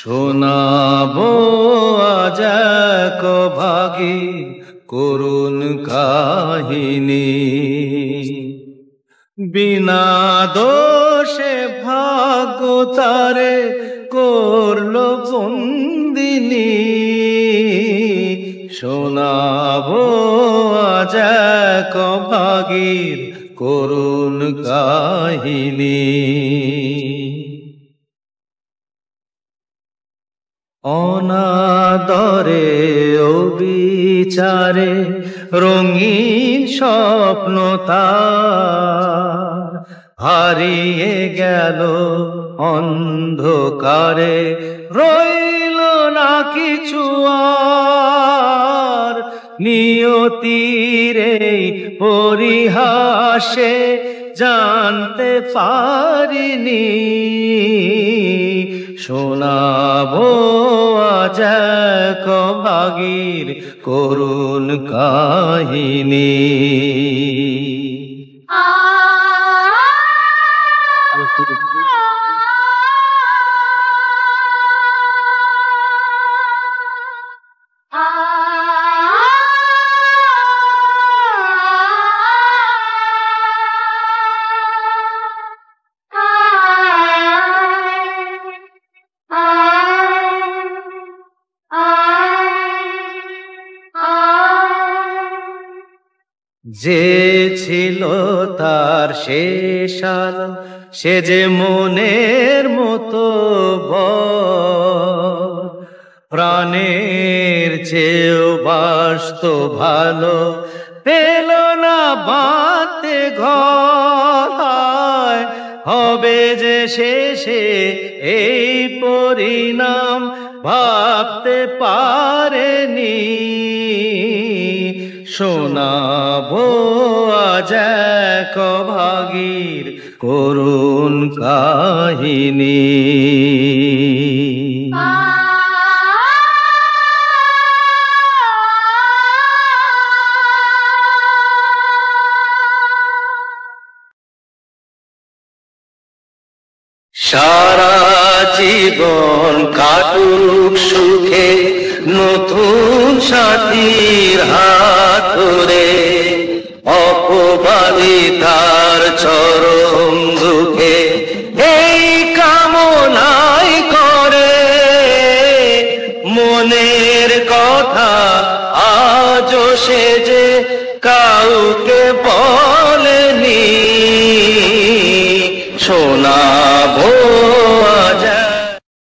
শোনাবো আজ এক ভাগী করুণ কাহিনী, বিনা দোষে ভাগ্য তারে করলো বন্দিনী। শোনাবো আজ এক ভাগীর করুণ কাহিনী। অনাদরে অবিচারে রঙিন স্বপ্ন তার হারিয়ে গেল অন্ধকারে, রইল না কিছু আর। নিয়তির এই পরিহাসে জানতে পারিনি, শোনাবো আজ এক ভাগীর করুণ কাহিনী। যে ছিল তার শেষ আলো, সে যে মনের মতো প্রাণের চেয়েও বাসত ভালো, পেল না বাঁধতে ঘর। হবে যে শেষে এই পরিণাম ভাবতে পারেনি, শোনাবো আজ এক ভাগীর করুণ কাহিনী। সারা জীবন কাটুক সুখে নতুন সাথীর হাত ধরে, অপবাদিতার চরম দুঃখে এই কামনাই করে। মনের কথা আজও সে যে কাউকে